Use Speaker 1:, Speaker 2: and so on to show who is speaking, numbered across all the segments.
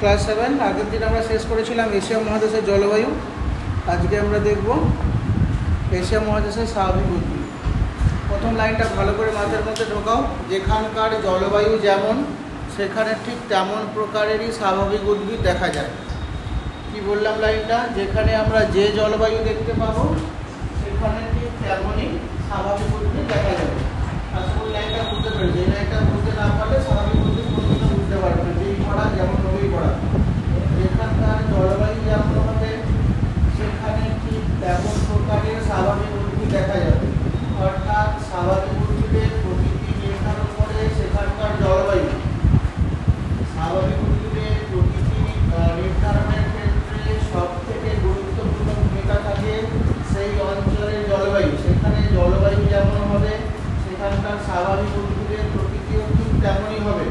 Speaker 1: Class 7 আগের দিন আমরা শেষ করেছিলাম এশিয়া মহাদেশের জলবায়ু। আজকে আমরা দেখব এশিয়া মহাদেশের স্বাভাবিক উদ্ভিদ। প্রথম লাইনটা ভালো করে মাথার মধ্যে ঢোকাও। যেখানকার জলবায়ু যেমন সেখানে ঠিক তেমন প্রকারেরই স্বাভাবিক উদ্ভিদ দেখা যায়। কি বললাম লাইনটা? যেখানে আমরা যে জলবায়ু দেখতে পাবো সেখানে ঠিক তেমনই স্বাভাবিক উদ্ভিদ দেখা যাবে। আসলে লাইনটা বুঝতে পেরেছি। এই লাইনটা বুঝতে না পারলে স্বাভাবিক উদ্ভিদ কোনটা বুঝতে পারবে না। যেই পড়া যেমন নবী পড়া, যেখানকার জলবায়ু যেমন হবে সেখানে ঠিক তেমন প্রকারের স্বাভাবিক উদ্ভিদ দেখা যাবে। অর্থাৎ স্বাভাবিক উদ্ভিদের প্রকৃতি নির্ধারণ করে সেখানকার জলবায়ু। স্বাভাবিক উদ্ভিদের প্রকৃতি নির্ধারণের ক্ষেত্রে সব থেকে গুরুত্বপূর্ণ ভূমিকা থাকে সেই অঞ্চলের জলবায়ু। সেখানে জলবায়ু যেমন হবে সেখানকার স্বাভাবিক উদ্ভিদের প্রকৃতিও ঠিক তেমনই হবে।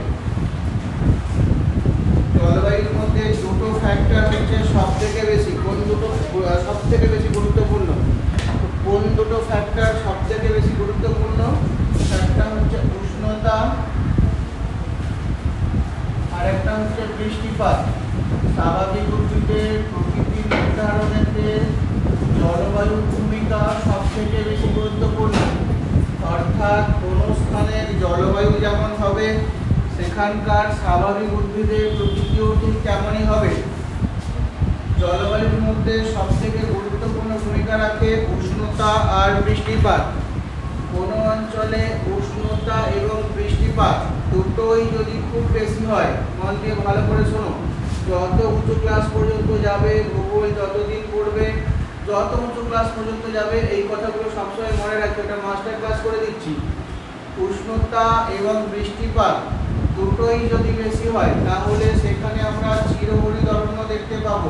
Speaker 1: জলবায়ুর মধ্যে দুটো ফ্যাক্টর হচ্ছে সব থেকে বেশি। কোন দুটো সব থেকে বেশি গুরুত্বপূর্ণ? কোন দুটো ফ্যাক্টর সব থেকে বেশি গুরুত্বপূর্ণ? একটা হচ্ছে উষ্ণতা আর একটা হচ্ছে বৃষ্টিপাত। স্বাভাবিক উদ্ভিদের প্রকৃতি নির্ধারণেতে জলবায়ুর ভূমিকা সব থেকে বেশি গুরুত্বপূর্ণ। অর্থাৎ কোন স্থানের জলবায়ু যেমন হবে সেখানকার স্বাভাবিক উদ্ভিদের প্রকৃতিও ঠিক তেমনই হবে। জলবায়ুর মধ্যে সব থেকে গুরুত্বপূর্ণ ভূমিকা রাখে উষ্ণতা আর বৃষ্টিপাত। কোন অঞ্চলে উষ্ণতা এবং বৃষ্টিপাত দুটোই যদি খুব বেশি হয়, মন দিয়ে ভালো করে শোনো, যত উঁচু ক্লাস পর্যন্ত যাবে ভূগোল, যতদিন পড়বে যত উঁচু ক্লাস পর্যন্ত যাবে এই কথাগুলো সবসময় মনে রাখবে। এটা মাস্টার ক্লাস করে দিচ্ছি। উষ্ণতা এবং বৃষ্টিপাত দুটোই যদি বেশি হয় তাহলে সেখানে আমরা চিরহরিত অরণ্য দেখতে পাবো।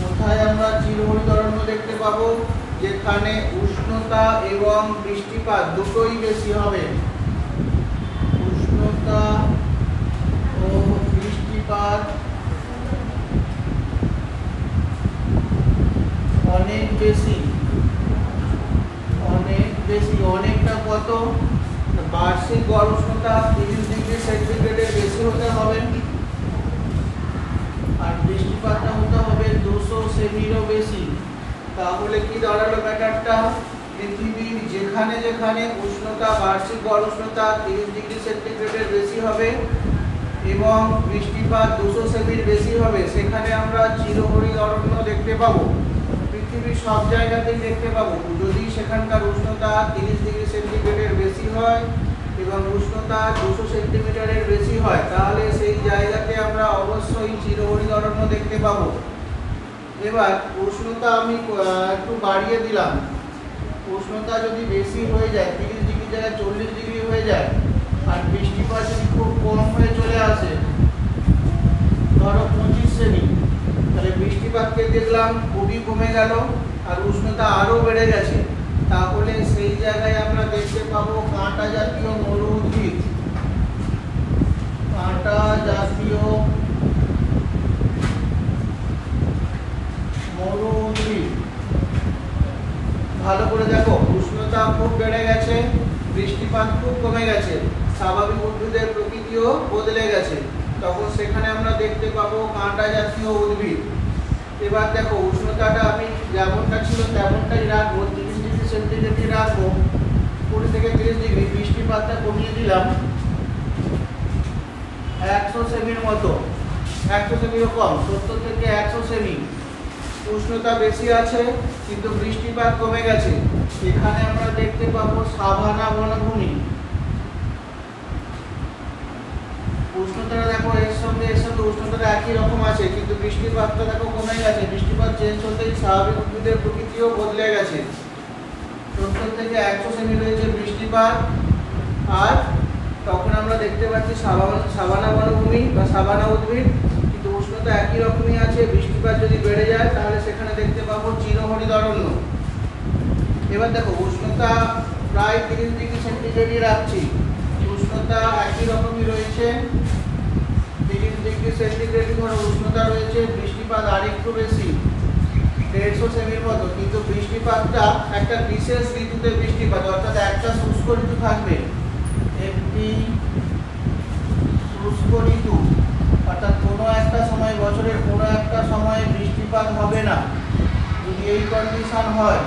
Speaker 1: কোথায় আমরা চিরহরিত অরণ্য দেখতে পাবো? যেখানে উষ্ণতা এবং বৃষ্টিপাত দুটোই বেশি হবে। উষ্ণতা ও বৃষ্টিপাত অনেক বেশি। অনেকটা কত? বার্ষিক গড় উষ্ণতা 30 ডিগ্রি সেন্টিগ্রেডের বেশি হতে হবে আর বৃষ্টিপাতটা হতে হবে 200 সেমিরও বেশি। তাহলে কি দাঁড়ালো ব্যাপারটা? পৃথিবীর যেখানে যেখানে উষ্ণতা বার্ষিক গড় উষ্ণতা 30 ডিগ্রি সেন্টিগ্রেডের বেশি হবে এবং বৃষ্টিপাত 200 সেমির বেশি হবে সেখানে আমরা চিরহরিত অরণ্য দেখতে পাবো। পৃথিবীর সব জায়গাতেই দেখতে পাবো। যদি সেখানকার উষ্ণতা 30 ডিগ্রি সেন্টিগ্রেডের বেশি হয় এবং উষ্ণতা 200 সেন্টিমিটারের বেশি হয় তাহলে সেই জায়গাতে আমরা অবশ্যই চিরহরিত অরণ্য দেখতে পাবো। এবার উষ্ণতা আমি একটু বাড়িয়ে দিলাম। উষ্ণতা যদি বেশি হয়ে যায়, 30 ডিগ্রি জায়গায় 40 ডিগ্রি হয়ে যায়, আর বৃষ্টিপাত যদি খুব কম হয়ে চলে আসে, ধরো 25 সেমি, তাহলে বৃষ্টিপাতকে দেখলাম খুবই কমে গেল আর উষ্ণতা আরো বেড়ে গেছে। তাহলে সেই জায়গায় আমরা দেখতে পাবো কাঁটা জাতীয় মরু উদ্ভিদ। কাঁটা জাতীয় মরু উদ্ভিদ। ভালো করে দেখো, উষ্ণতা খুব বেড়ে গেছে, বৃষ্টিপাত খুব কমে গেছে, স্বাভাবিক উদ্ভিদের প্রকৃতিও বদলে গেছে। তখন সেখানে আমরা দেখতে পাবো কাঁটা জাতীয় উদ্ভিদ। এবার দেখো, উষ্ণতাটা আমি যেমনটা ছিল তেমনটাই রাখবো, 30 ডিগ্রি সেন্টিগ্রেডই রাখবো, 20 থেকে 30 ডিগ্রি। বৃষ্টিপাতটা কমিয়ে দিলাম 100 সেমির মতো। 100 সেমিরও কম, 70 থেকে 100 সেমি। উষ্ণতা বেশি আছে কিন্তু বৃষ্টিপাত কমে গেছে। এখানে আমরা দেখতে পাবো সাভানা বনভূমি। উষ্ণতাটা দেখো এর সঙ্গে উষ্ণতাটা একই রকম আছে কিন্তু বৃষ্টিপাতটা দেখো কমে গেছে। বৃষ্টিপাত চেঞ্জ হতেই স্বাভাবিক উদ্ভিদের প্রকৃতিও বদলে গেছে। 70 থেকে 100 সেমি রয়েছে বৃষ্টিপাত, আর তখন আমরা দেখতে পাচ্ছি সাভানা বনভূমি বা সাভানা উদ্ভিদ, কিন্তু উষ্ণতা একই রকমই আছে। বৃষ্টিপাত যদি বেড়ে যায় তাহলে সেখানে দেখতে পাবো চিরহরিত অরণ্য। এবার দেখো, উষ্ণতা প্রায় 30 ডিগ্রি সেন্টিগ্রেডই রাখছি। উষ্ণতা একই রকমই রয়েছে, 30 ডিগ্রি সেন্টিগ্রেড ধরো উষ্ণতা রয়েছে। বৃষ্টিপাত আরেকটু বেশি, 150 সেমির মতো, কিন্তু বৃষ্টিপাতটা একটা বিশেষ ঋতুতে বৃষ্টিপাত, অর্থাৎ একটা শুষ্ক ঋতু থাকবে। একটি শুষ্ক ঋতু, অর্থাৎ কোনো একটা সময়, বছরের কোনো একটা সময়ে বৃষ্টিপাত হবে না। যদি এই কন্ডিশন হয়,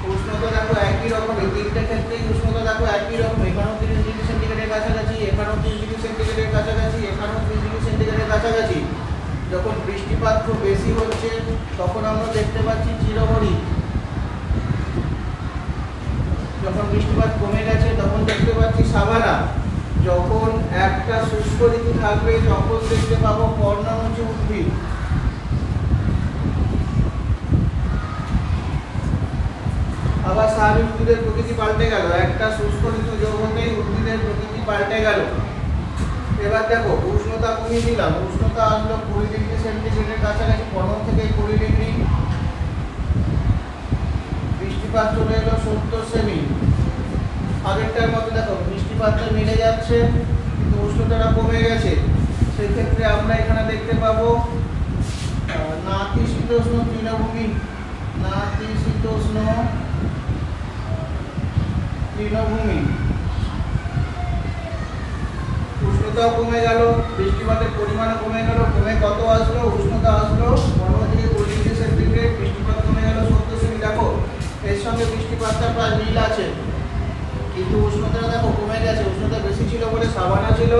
Speaker 1: উষ্ণতা দেখো একই রকম, এই তিনটে ক্ষেত্রেই উষ্ণতা দেখো একই রকম, এখানেও 30 ডিগ্রি সেন্টিগ্রেডের কাছাকাছি, এখানেও 30 ডিগ্রি সেন্টিগ্রেডের কাছাকাছি, এখানেও 30 ডিগ্রি সেন্টিগ্রেডের কাছাকাছি। যখন বৃষ্টিপাত খুব বেশি হচ্ছে তখন আমরা দেখতে পাচ্ছি চিরহরিৎ। যখন বৃষ্টিপাত কমে গেছে তখন দেখতে পাচ্ছি সাভানা। যখন একটা শুষ্ক ঋতু থাকবে তখন দেখতে পাবো পর্ণমোচী উদ্ভিদ। আবার স্বাভাবিক উদ্ভিদের প্রকৃতি পাল্টে গেল, একটা শুষ্ক ঋতু যোগ হতেই উদ্ভিদের প্রকৃতি পাল্টে গেল। এবার দেখো উষ্ণতা কমিয়ে দিলাম, উষ্ণতা আসলো 20 ডিগ্রি সেন্টিগ্রেডের কাছাকাছি, 15 থেকে 20 ডিগ্রি। বৃষ্টিপাত চলে এলো 70 সেমি। আগেরটার মতো দেখো বৃষ্টিপাতটা মিলে যাচ্ছে কিন্তু উষ্ণতাটা কমে গেছে। সেক্ষেত্রে আমরা এখানে দেখতে পাবো নাতিশীতোষ্ণ তৃণভূমি, নাতিশীতোষ্ণ তৃণভূমি। উষ্ণতাও কমে গেল, বৃষ্টিপাতের পরিমাণও কমে গেল। কমে কত আসলো? উষ্ণতা আসলো 15 থেকে 20 ডিগ্রি সেন্টিগ্রেড, বৃষ্টিপাত কমে গেল 70 সেমি। দেখো এর সঙ্গে বৃষ্টিপাতটা প্রায় মিল আছে, কিন্তু উষ্ণতাটা দেখো কমে গেছে। উষ্ণতা বেশি ছিল বলে সাভানা ছিল,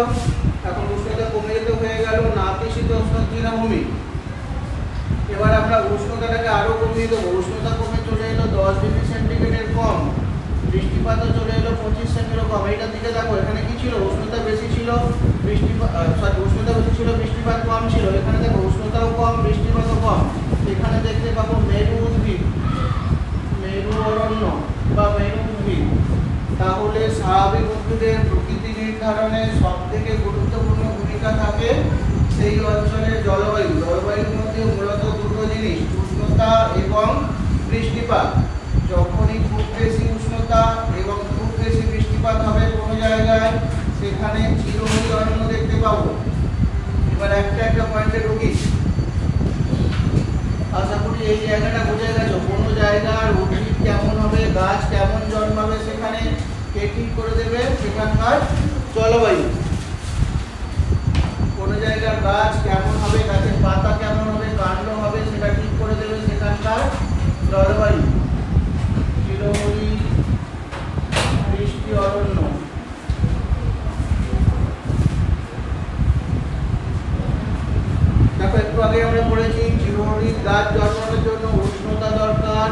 Speaker 1: এখন উষ্ণতা কমে যেতে হয়ে গেল নাতিশীতোষ্ণ তৃণভূমি। এবার আমরা উষ্ণতাটাকে আরো কমিয়ে দেবো, উষ্ণতা কমে চলে এলো 10 ডিগ্রি সেন্টিগ্রেডের কম, বৃষ্টিপাতও চলে এলো 25 সেমিরও কম। এইটার দিকে দেখো এখানে কি ছিল? উষ্ণতা বেশি ছিল, উষ্ণতা বেশি ছিল, বৃষ্টিপাত কম ছিল। এখানে দেখো উষ্ণতাও কম, বৃষ্টিপাতও কম। এখানে দেখতে পাবো মেরু উদ্ভিদ, মেরু অরণ্য বা মেরু উদ্ভিদ। তাহলে স্বাভাবিক উদ্ভিদের প্রকৃতি নির্ধারণে সব থেকে গুরুত্বপূর্ণ ভূমিকা থাকে সেই অঞ্চলের জলবায়ু। জলবায়ুর মধ্যে মূলত দুটো জিনিস, উষ্ণতা এবং বৃষ্টিপাত। যখনই খুব বেশি উষ্ণতা এবং খুব বেশি বৃষ্টিপাত হবে কোনো জায়গায়, সেখানে চিরহরিৎ অরণ্য দেখতে পাবো। এবার একটা একটা পয়েন্টে ঢুকি। আশা করি এই জায়গাটা বুঝে গেছো, কোনো জায়গার উদ্ভিদ কেমন হবে, গাছ কেমন জন্মাবে, সেখানে কে ঠিক করে দেবে? সেখানকার জলবায়ু। কোন জায়গার গাছ কেমন হবে, গাছের পাতা কেমন হবে, কাণ্ড হবে, সেটা ঠিক করে দেবে সেখানকার জলবায়ু। চিরহরিৎ বৃষ্টি অরণ্য। দেখো একটু আগে আমরা পড়েছি চিরহরিৎ গাছ জন্মানোর জন্য উষ্ণতা দরকার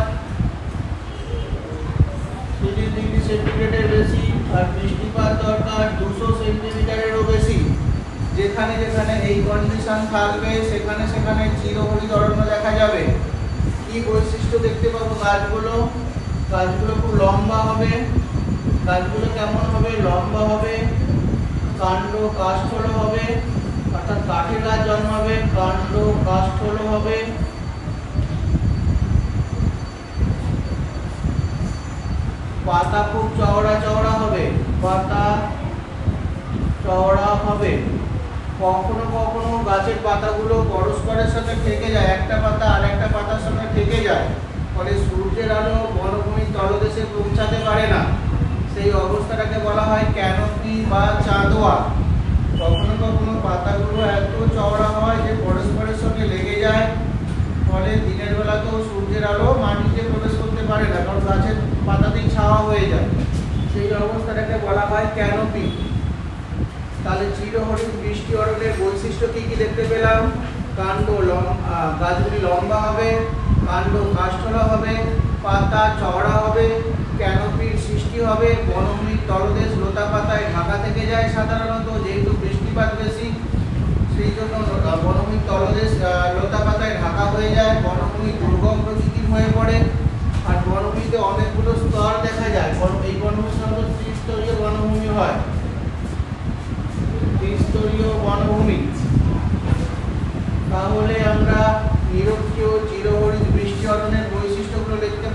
Speaker 1: 30 ডিগ্রি সেন্টিগ্রেডের বেশি, আর বৃষ্টিপাত দরকার 200 সেন্টিমিটারেরও বেশি। যেখানে যেখানে এই কন্ডিশন থাকবে সেখানে সেখানে চিরহরিৎ অরণ্য দেখা যাবে। কি বৈশিষ্ট্য দেখতে পাবো? গাছগুলো খুব লম্বা হবে। গাছগুলো কেমন হবে? লম্বা হবে, কাণ্ড কাষ্ঠল হবে, অর্থাৎ কাঠের গাছ জন্মাবে, কাণ্ড কাষ্ঠল হবে। পাতা খুব চওড়া চওড়া হবে, পাতা চওড়া হবে। কখনো কখনো গাছের পাতাগুলো পরস্পরের সাথে ঠেকে যায়, একটা পাতা আর একটা পাতার সঙ্গে ঠেকে যায়, ফলে সূর্যের আলো বনভূমির তলদেশে পৌঁছাতে পারে না। সেই অবস্থাটাকে বলা হয় ক্যানোপি বা চাঁদোয়া। কখনো কখনো পাতাগুলো এত চওড়া হয় যে পরস্পরের সঙ্গে লেগে যায়, ফলে দিনের বেলাতেও সূর্যের আলো মাটিতে প্রবেশ করতে পারে না, কারণ গাছের পাতাতেই ছাওয়া হয়ে যায়। সেই অবস্থাটাকে বলা হয় ক্যানোপি। তাহলে চিরহরিৎ বৃষ্টি অরণ্যের বৈশিষ্ট্য কি কি দেখতে পেলাম? কাণ্ড গাছগুলি লম্বা হবে, কাণ্ড কাষ্ঠলা হবে, পাতা চওড়া হবে, ক্যানোপির সৃষ্টি হবে, বনভূমির তলদেশ লতা পাতায় ঢাকা থেকে যায় সাধারণত, যেহেতু বৃষ্টিপাত বেশি সেই জন্য বনভূমির তলদেশ লতা পাতায় ঢাকা হয়ে যায়, বনভূমি দুর্গম প্রকৃতির হয়ে পড়ে। আর বনভূমিতে অনেকগুলো স্তর দেখা যায়। এই বনভূমি সাধারণত ত্রিস্তরীয় বনভূমি হয়, ত্রিস্তরীয় বনভূমি। তাহলে আমরা নিরক্ষীয় চিরহরিৎ বৃষ্টি অরণ্যের বৈশিষ্ট্যগুলো দেখতে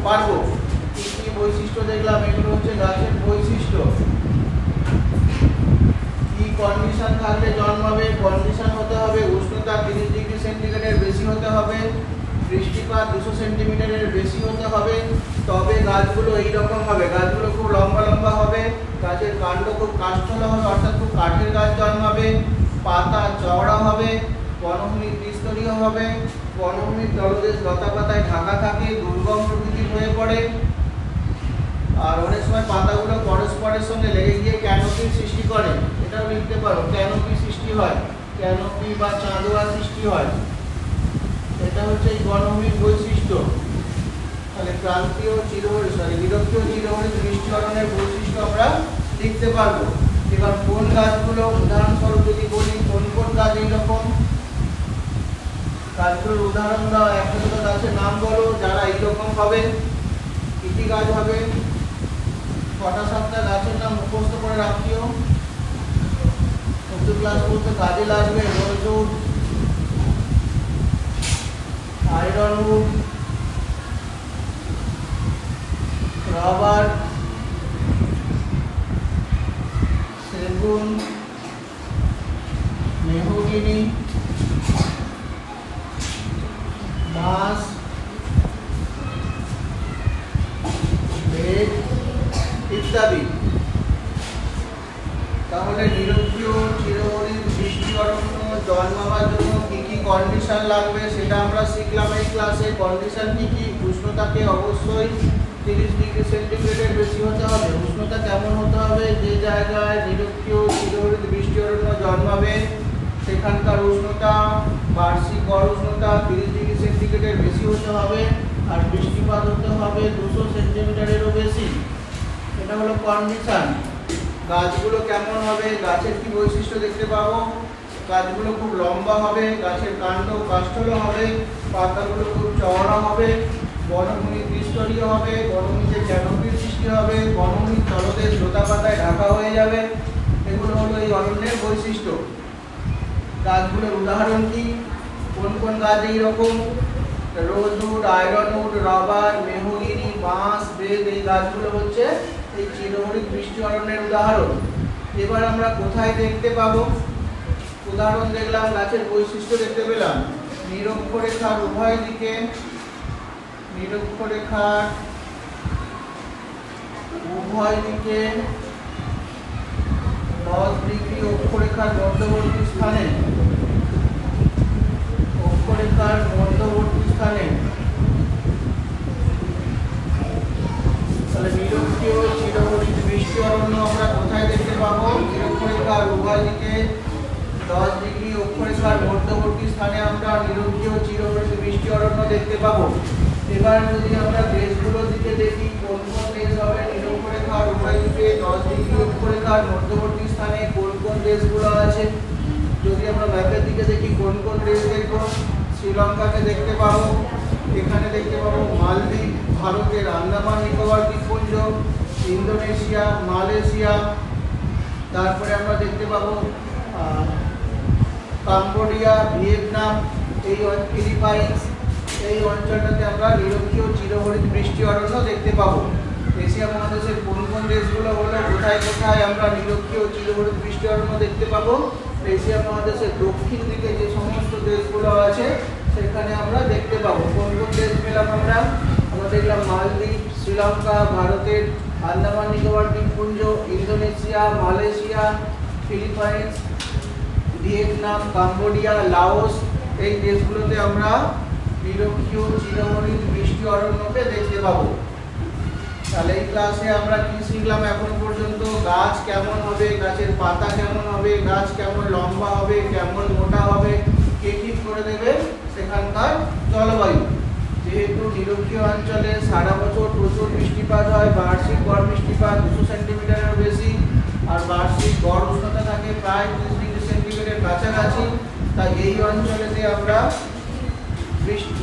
Speaker 1: পারবো। কি কি বৈশিষ্ট্য দেখলাম? এগুলো হচ্ছে গাছের বৈশিষ্ট্য। কি কন্ডিশন থাকলে জন্মাবে? কন্ডিশন হতে হবে উষ্ণতা 30 ডিগ্রি সেন্টিগ্রেডের বেশি হতে হবে, বৃষ্টিপাত 200 সেন্টিমিটারের বেশি হতে হবে, তবে গাছগুলো এইরকম হবে। গাছগুলো খুব লম্বা লম্বা হবে, গাছের কাণ্ড খুব কাষ্ঠল হবে, অর্থাৎ খুব কাঠের গাছ জন্মাবে, পাতা চওড়া হবে, বনভূমি ত্রিস্তরীয় হবে, বনভূমির তলদেশ লতা পাতায় ঢাকা থাকে, দুর্গম প্রকৃতির হয়ে পড়ে। আর অনেক সময় পাতাগুলো পরস্পরের সঙ্গে লেগে গিয়ে ক্যানোপির সৃষ্টি করে, এটাও লিখতে পারো, ক্যানোপি সৃষ্টি হয়, ক্যানোপি বা চাঁদোয়া সৃষ্টি হয়। এটা হচ্ছে এই বনভূমির বৈশিষ্ট্য। তাহলে ক্রান্তীয় নিরক্ষীয় চিরহরিৎ বৃষ্টি অরণ্যের বৈশিষ্ট্য আমরা লিখতে পারবো। এবার কোন গাছগুলো, উদাহরণস্বরূপ যদি বলি, কোন কোন গাছ এইরকম, গাছগুলোর উদাহরণ দাও, একটা দুটো গাছের নাম বলো যারা এইরকম হবে। কি কি গাছ হবে? 6-7টা গাছের নাম মুখস্থ করে রাখিও, প্রতি ক্লাস করতে কাজে লাগবে। রোজউড, আয়রনউড, রবার, সেগুন, মেহগিনি, বাঁশ, বেত ইত্যাদি। তাহলে নিরক্ষীয় চিরহরিৎ বৃষ্টি অরণ্য জন্মাবার জন্য কি কি কন্ডিশন লাগবে সেটা আমরা শিখলাম এই ক্লাসে। কন্ডিশন কি কি? উষ্ণতাকে অবশ্যই 30 ডিগ্রি সেন্টিগ্রেডের বেশি হতে হবে। উষ্ণতা কেমন হতে হবে? যে জায়গায় নিরক্ষীয় চিরহরিৎ বৃষ্টি অরণ্য জন্মাবে সেখানকার উষ্ণতা, বার্ষিক গড় উষ্ণতা 30 ডিগ্রি সেন্টিগ্রেডের বেশি হতে হবে, আর বৃষ্টিপাত হতে হবে 200 সেন্টিমিটারেরও বেশি। এটা হলো কন্ডিশন। গাছগুলো কেমন হবে, গাছের কি বৈশিষ্ট্য দেখতে পাবো? গাছগুলো খুব লম্বা হবে, গাছের কাণ্ড কাষ্ঠল হবে, পাতাগুলো খুব চওড়া হবে, বনভূমি ত্রিস্তরীয় হবে, বনভূমিতে ক্যানোপির সৃষ্টি হবে, বনভূমির তলদেশ লতা পাতায় ঢাকা হয়ে যাবে। এগুলো হলো এই অরণ্যের বৈশিষ্ট্য। গাছগুলোর উদাহরণ কি? কোন কোন গাছ এইরকম? রোজউড, আয়রনউড, রবার, মেহগিনি, বাঁশ, বেত, এই গাছগুলো হচ্ছে এই চিরহরিৎ বৃষ্টি অরণ্যের উদাহরণ। এবার আমরা কোথায় দেখতে পাবো? উদাহরণ দেখলাম, গাছের বৈশিষ্ট্য দেখতে পেলাম। নিরক্ষরেখার উভয় দিকে, নিরক্ষরেখার উভয় দিকে 10 ডিগ্রি অক্ষরেখার মধ্যবর্তী স্থানে, অক্ষরেখার মধ্যবর্তী স্থানে। তাহলে নিরক্ষীয় চিরহরিৎ বৃষ্টি অরণ্য আমরা কোথায় দেখতে পাবো? নিরক্ষরেখার উভয় দিকে 10 ডিগ্রি অক্ষরেখার মধ্যবর্তী স্থানে আমরা নিরক্ষীয় চিরহরিৎ বৃষ্টি অরণ্য দেখতে পাবো। এবার যদি আমরা দেশগুলোর দিকে দেখি, কোন কোন দেশ হবে নিরক্ষরেখার উভয় দিকে 10 ডিগ্রি অক্ষরেখার মধ্যবর্তী স্থানে, কোন কোন দেশগুলো আছে? যদি আমরা ম্যাপের দিকে দেখি, কোন কোন দেশ দেখবো? শ্রীলঙ্কাকে দেখতে পাবো, এখানে দেখতে পাবো মালদ্বীপ, ভারতের আন্দামান নিকোবর দ্বীপপুঞ্জ, ইন্দোনেশিয়া, মালয়েশিয়া, তারপরে আমরা দেখতে পাবো কাম্বোডিয়া, ভিয়েতনাম, এই ফিলিপাইন্স, এই অঞ্চলটাতে আমরা নিরক্ষীয় চিরহরিৎ বৃষ্টি অরণ্য দেখতে পাবো। এশিয়া মহাদেশের কোন কোন দেশগুলো হলো, কোথায় কোথায় আমরা নিরক্ষীয় চিরহরিৎ বৃষ্টি অরণ্য দেখতে পাবো? এশিয়া মহাদেশের দক্ষিণ দিকে যে সমস্ত দেশগুলো আছে সেখানে আমরা দেখতে পাবো। কোন কোন দেশ পেলাম আমরা? আমরা দেখলাম মালদ্বীপ, শ্রীলঙ্কা, ভারতের আন্দামান নিকোবর দ্বীপপুঞ্জ, Indonesia, Malaysia, Philippines, Vietnam, Cambodia, Laos, এই দেশগুলোতে আমরা নিরক্ষীয় চিরহরিৎ বৃষ্টি অরণ্যকে দেখতে পাবো। তাহলে এই ক্লাসে আমরা কি শিখলাম এখন পর্যন্ত? গাছ কেমন হবে, গাছের পাতা কেমন হবে, গাছ কেমন লম্বা হবে, কেমন মোটা হবে, কে ঠিক করে দেবে? সেখানকার জলবায়ু। যেহেতু নিরক্ষীয় অঞ্চলে সারা বছর প্রচুর বৃষ্টিপাত হয়, বার্ষিক গড় বৃষ্টিপাত 200 সেন্টিমিটারের বেশি, আর বার্ষিক গড় উষ্ণতা থাকে প্রায় 30 ডিগ্রি সেন্টিগ্রেডের কাছাকাছি। তাই এই অঞ্চলেতে আমরা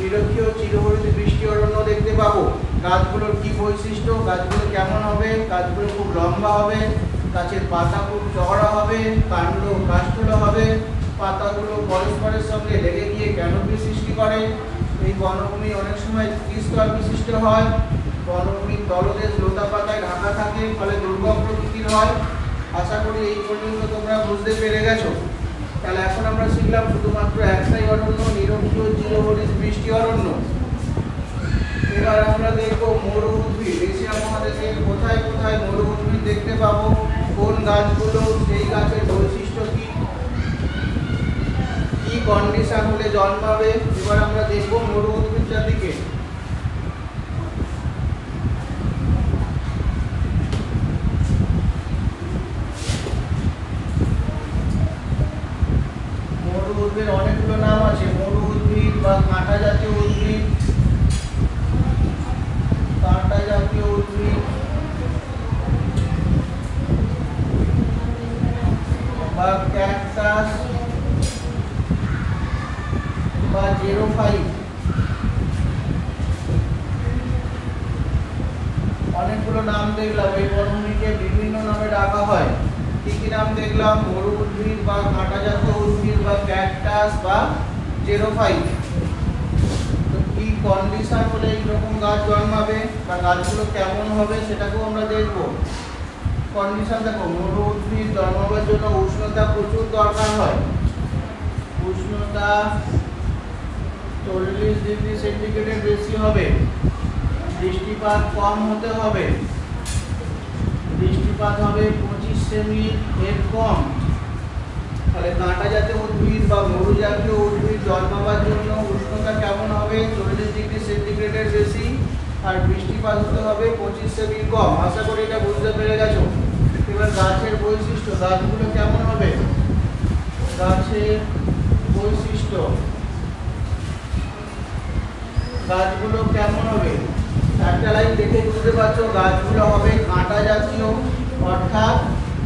Speaker 1: নিরক্ষীয় চিরহরিৎ বৃষ্টি অরণ্য দেখতে পাবো। গাছগুলোর কি বৈশিষ্ট্য, গাছগুলো কেমন হবে? গাছগুলো খুব লম্বা হবে, গাছের পাতা খুব চওড়া হবে, কাণ্ড কাষ্ঠল হবে, পাতাগুলো পরস্পরের সঙ্গে লেগে গিয়ে ক্যানোপি সৃষ্টি করে। এই বনভূমি অনেক সময় ত্রিস্তর বিশিষ্ট হয়, বনভূমির তলদেশ লতা পাতায় ঢাকা থাকে, ফলে দুর্গম প্রকৃতির হয়। আশা করি এই পর্যন্ত তোমরা বুঝতে পেরে গেছো। তাহলে এখন আমরা শিখলাম শুধুমাত্র একটাই অরণ্য, নিরক্ষীয় চিরহরিৎ বৃষ্টি অরণ্য। এবার আমরা দেখবো মরু উদ্ভিদ। এশিয়া মহাদেশে কোথায় কোথায় মরু উদ্ভিদ দেখতে পাবো, কোন গাছগুলো, সেই গাছের বৈশিষ্ট্য কি, কি কন্ডিশন হলে জন্মাবে। এবার আমরা দেখবো মরু উদ্ভিদ জাতিকে। মরু উদ্ভিদ অনেকগুলো নাম আছে, মরু উদ্ভিদ বা কাঁটা জাতীয় উদ্ভিদ, কাঁটা জাতীয় উদ্ভিদ বা ক্যাকটাস বা জেরোফাইট, অনেকগুলো নাম দেখলাম। এই বনভূমিকে বিভিন্ন নামে ডাকা হয়। কি কি নাম দেখলাম? মরু উদ্ভিদ বা কাঁটা জাতীয় উদ্ভিদ বা ক্যাকটাস বা জেরোফাইট। তো কি কন্ডিশন হলে এইরকম গাছ জন্মাবে বা গাছগুলো কেমন হবে সেটাকেও আমরা দেখব। কন্ডিশন দেখো, মরু উদ্ভিদ জন্মাবার জন্য উষ্ণতা প্রচুর দরকার হয়। উষ্ণতা 40 ডিগ্রি সেন্টিগ্রেডের বেশি হবে। বৃষ্টিপাত কম হতে হবে, বৃষ্টিপাত হবে 25 সেমি এর কম। তাহলে কাঁটা জাতীয় উদ্ভিদ বা মরু জাতীয় উদ্ভিদ জন্মাবার জন্য উষ্ণতা কেমন হবে? 40 ডিগ্রি সেন্টিগ্রেডের বেশি, আর বৃষ্টিপাত হতে হবে 25 সেমি কম। আশা করি এটা বুঝতে পেরে গেছো। এবার গাছের বৈশিষ্ট্য, গাছগুলো কেমন হবে? গাছের বৈশিষ্ট্য, গাছগুলো কেমন হবে? একটা লাইন দেখে বুঝতে পারছো, গাছগুলো হবে কাঁটা জাতীয়, অর্থাৎ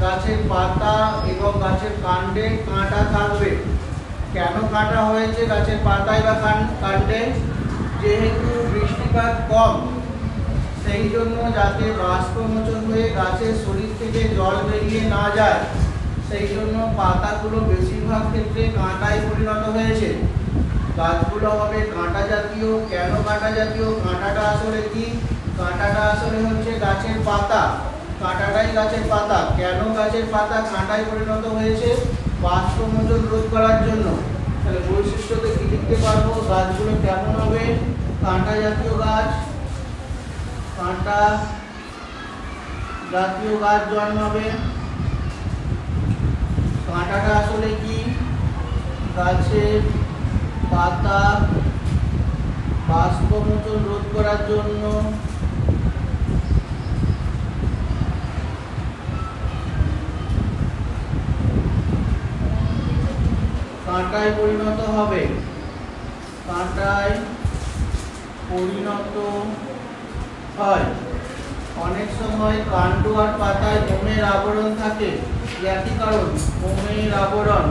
Speaker 1: গাছের পাতা এবং গাছের কাণ্ডে কাঁটা থাকবে। কেন কাঁটা হয়েছে গাছের পাতায় বা কাণ্ডে? যেহেতু বৃষ্টিপাত কম, সেই জন্য যাতে বাষ্পমোচন হয়ে গাছের শরীর থেকে জল বেরিয়ে না যায়, সেই জন্য পাতাগুলো বেশিরভাগ ক্ষেত্রে কাঁটায় পরিণত হয়েছে। গাছগুলো হবে কাঁটা জাতীয়। কেন কাঁটা জাতীয়? কাঁটাটা আসলে কি? কাঁটাটা আসলে হচ্ছে গাছের পাতা, কাঁটাটাই গাছের পাতা। কেন গাছের পাতা কাঁটায় পরিণত হয়েছে? বাষ্পমোচন রোধ করার জন্য। তাহলে বৈশিষ্ট্যতে কি লিখতে পারবো? গাছগুলো কেমন হবে? কাঁটা জাতীয় গাছ, কাঁটা জাতীয় গাছ জন্মাবে। কাঁটাটা আসলে কি? গাছের পাতা বাষ্পমোচন রোধ করার জন্য কাঁটায় পরিণত হবে, কাঁটায় পরিণত হয়। অনেক সময় কাণ্ড আর পাতায় মোমের আবরণ থাকে। একই কারণ, মোমের আবরণ।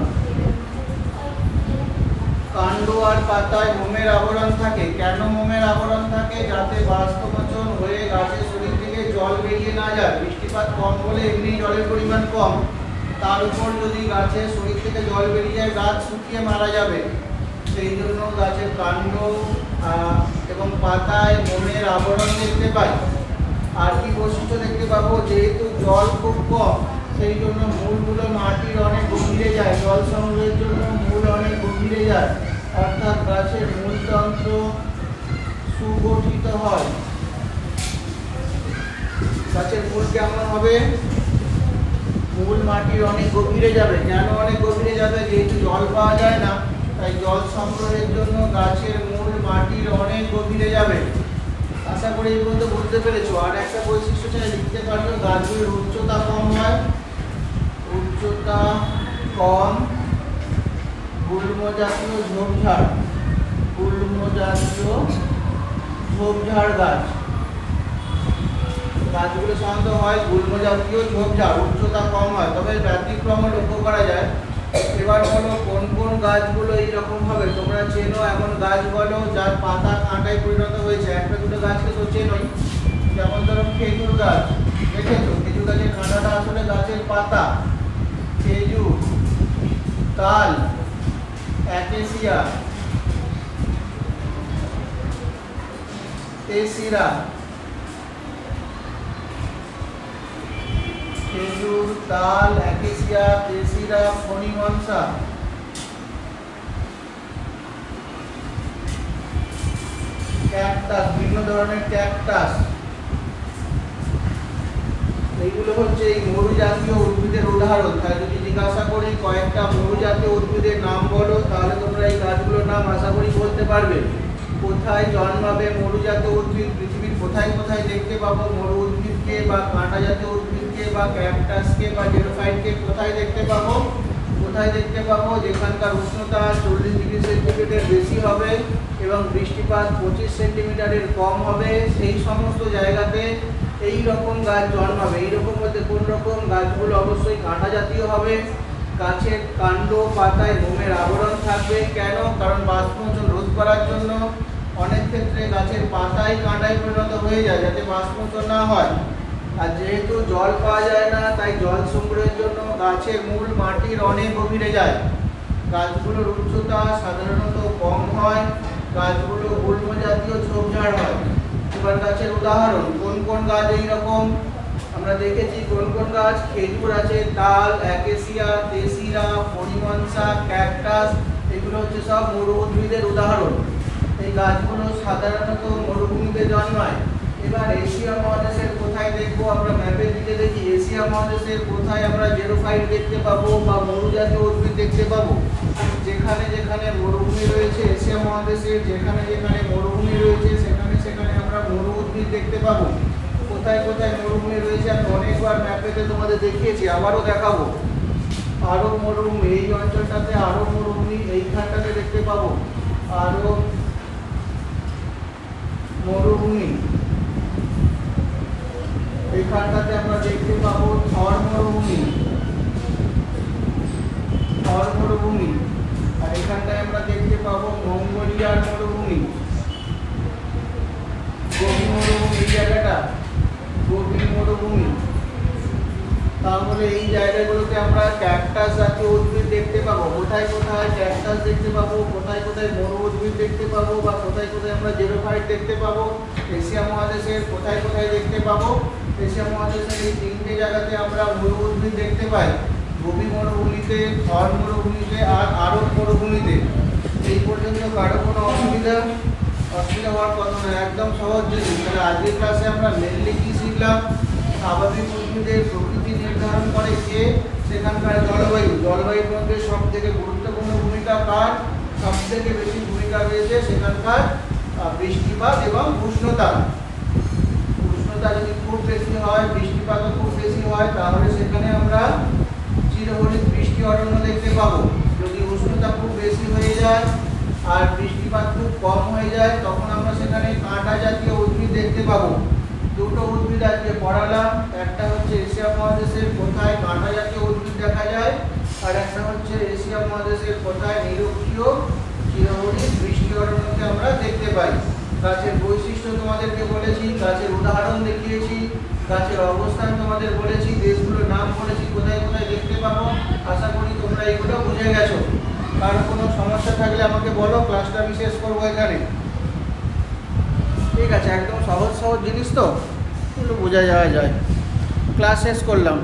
Speaker 1: কাণ্ড আর পাতায় মোমের আবরণ থাকে। কেন মোমের আবরণ থাকে? যাতে বাষ্পমোচন হয়ে গাছের শরীর থেকে জল বেরিয়ে না যায়। বৃষ্টিপাত কম বলে এমনি জলের পরিমাণ কম, তার উপর যদি গাছের শরীর থেকে জল বেরিয়ে যায় গাছ শুকিয়ে মারা যাবে। সেই জন্য গাছের কাণ্ড এবং পাতায় মোমের আবরণ দেখতে পাই। আর কি বৈশিষ্ট্য দেখতে পাবো? যেহেতু জল খুব কম, সেই জন্য মূলগুলো মাটির অনেক গভীরে যায়। জল সংগ্রহের জন্য মূল অনেক গভীরে যায়, অর্থাৎ গাছের মূলতন্ত্র সুগঠিত হয়। গাছের মূল কেমন হবে? মূল মাটির অনেক গভীরে যাবে। কেন অনেক গভীরে যাবে? যেহেতু জল পাওয়া যায় না, তাই জল সংগ্রহের জন্য গাছের মূল মাটির অনেক গভীরে যাবে। আশা করি এই পর্যন্ত বুঝতে পেরেছো। আর একটা বৈশিষ্ট্য চাই লিখতে পারবে, গাছগুলির উচ্চতা কম হয়, উচ্চতা কম, গুল্ম জাতীয় ঝোপঝাড়, গুল্ম জাতীয় ঝোপঝাড় গাছ। গাছগুলো সাধারণত হয় গুল্ম জাতীয় ঝোপঝাড়, উচ্চতা কম হয়, তবে ব্যতিক্রম লক্ষ্য করা যায়। এবার বলো কোন কোন গাছগুলো এইরকম হবে তোমরা চেনো? এমন গাছ বলো যার পাতা কাঁটায় পরিণত হয়েছে। একটা দুটো গাছকে তো চেনোই, যেমন ধরো খেজুর গাছ। দেখেছো খেজুর গাছের কাঁটাটা আসলে গাছের পাতা। খেজুর, তাল, অ্যাকেসিয়া, তেসিরা। খেজুর, তাল, অ্যাকেসিয়া, তেসিরা, ফণিমনসা। ক্যাকটাস, বিভিন্ন ধরনের ক্যাকটাস, এইগুলো হচ্ছে এই মরু জাতীয় উদ্ভিদের উদাহরণ। তাই যদি জিজ্ঞাসা করি কয়েকটা মরু জাতীয় উদ্ভিদের নাম বলো, তাহলে তোমরা এই গাছগুলোর নাম আশা করি বলতে পারবে। কোথায় জন্মাবে মরু জাতীয় উদ্ভিদ, পৃথিবীর কোথায় কোথায় দেখতে পাবো মরু উদ্ভিদকে বা কাঁটা জাতীয় উদ্ভিদকে বা ক্যাকটাসকে বা জেরোফাইটকে কোথায় দেখতে পাবো? কোথায় দেখতে পাবো? যেখানকার উষ্ণতা 40 ডিগ্রি সেন্টিগ্রেডের বেশি হবে এবং বৃষ্টিপাত 25 সেন্টিমিটারের কম হবে, সেই সমস্ত জায়গাতে এই রকম গাছ জন্মাবে। এইরকম বলতে কোন রকম? গাছগুলো অবশ্যই কাঁটা জাতীয় হবে, গাছের কাণ্ড পাতায় মোমের আবরণ থাকবে। কেন? কারণ বাষ্পমোচন রোধ করার জন্য অনেক ক্ষেত্রে গাছের পাতাই কাঁটায় পরিণত হয়ে যায় যাতে বাষ্পমোচন না হয়। আর যেহেতু জল পাওয়া যায় না, তাই জল সংগ্রহের জন্য গাছের মূল মাটির অনেক গভীরে যায়। গাছগুলোর উচ্চতা সাধারণত কম হয়, গাছগুলো গুল্ম জাতীয় ঝোপঝাড় হয়। এবার গাছের উদাহরণ, কোন কোন গাছ এইরকম আমরা দেখেছি? কোন কোন গাছ? খেজুর আছে, তাল, অ্যাকেসিয়া, তেসিরা, পরিমনসা, ক্যাকটাস, এগুলো হচ্ছে সব মরু উদ্ভিদের উদাহরণ। এই গাছগুলো সাধারণত মরুভূমিতে জন্মায়। এবার এশিয়া মহাদেশের কোথায় দেখবো? আমরা ম্যাপের দিকে দেখি এশিয়া মহাদেশের কোথায় আমরা জেরোফাইট দেখতে পাবো বা মরু জাতীয় উদ্ভিদ দেখতে পাবো। যেখানে যেখানে মরুভূমি রয়েছে এশিয়া মহাদেশে, যেখানে যেখানে মরুভূমি রয়েছে সেখানে সেখানে আমরা মরু উদ্ভিদ দেখতে পাবো। কোথায় কোথায় মরুভূমি রয়েছে আমি অনেকবার ম্যাপেতে তোমাদের দেখিয়েছি, আবারও দেখাবো। আরব মরুভূমি, এই অঞ্চলটাতে আরব মরুভূমি এইখানটাতে দেখতে পাবো। আরব মরুভূমি এইখানটাতে আমরা দেখতে পাবো। থর মরুভূমি, থর মরুভূমি, আর এখানটায় আমরা দেখতে পাবো মঙ্গোলিয়ার মরুভূমি, গভীর মরুভূমি। এই জায়গাটা গভীর মরুভূমি। তাহলে এই জায়গাগুলোতে আমরা ক্যাকটাস জাতীয় উদ্ভিদ দেখতে পাবো। কোথায় কোথায় ক্যাকটাস দেখতে পাবো, কোথায় কোথায় মরু উদ্ভিদ দেখতে পাবো, বা কোথায় কোথায় আমরা জেরোফাইট দেখতে পাবো? এশিয়া মহাদেশের কোথায় কোথায় দেখতে পাবো? এশিয়া মহাদেশের এই তিনটে জায়গাতে আমরা মরু উদ্ভিদ দেখতে পাই, গভীর মরুভূমিতে, থর মরুভূমিতে আর আরব মরুভূমিতে। এই পর্যন্ত কারো কোনো অসুবিধা হওয়ার কথা নয়, একদম সহজ জিনিস। তাহলে আজকের ক্লাসে আমরা মেনলি কি শিখলাম? স্বাভাবিক উদ্ভিদের প্রকৃতি নির্ধারণ করে কে? সেখানকার জলবায়ু। জলবায়ুর মধ্যে সব থেকে গুরুত্বপূর্ণ ভূমিকা কার? সব থেকে বেশি ভূমিকা রয়েছে সেখানকার বৃষ্টিপাত এবং উষ্ণতা। উষ্ণতা যদি খুব বেশি হয়, বৃষ্টিপাতও খুব বেশি হয়, তাহলে সেখানে আমরা চিরহরিৎ বৃষ্টি অরণ্য দেখতে পাবো। যদি উষ্ণতা খুব বেশি হয়ে যায় আর বৃষ্টিপাত খুব কম হয়ে যায়, তখন আমরা সেখানে কাঁটা জাতীয় উদ্ভিদ দেখতে পাবো। দুটো উদ্ভিদ আজকে পড়ালাম, একটা হচ্ছে এশিয়া মহাদেশের কোথায় কাঁটা জাতীয় উদ্ভিদ দেখা যায়, আর একটা হচ্ছে এশিয়া মহাদেশের কোথায় নিরক্ষীয় চিরহরিৎ বৃষ্টি অরণ্যকে আমরা দেখতে পাই। গাছের বৈশিষ্ট্য তোমাদেরকে বলেছি, গাছের উদাহরণ দেখিয়েছি, গাছের অবস্থান তোমাদের বলেছি, দেশগুলোর নাম বলেছি, কোথায় কোথায় দেখতে পাবো। আশা করি তোমরা এগুলো বুঝে গেছো। কারো কোনো সমস্যা থাকলে আমাকে বলো, ক্লাসটা আমি শেষ করবো এখানে। ঠিক আছে, একদম সহজ সহজ জিনিস তো, একটু বোঝা যাওয়া যায়। ক্লাস শেষ করলাম।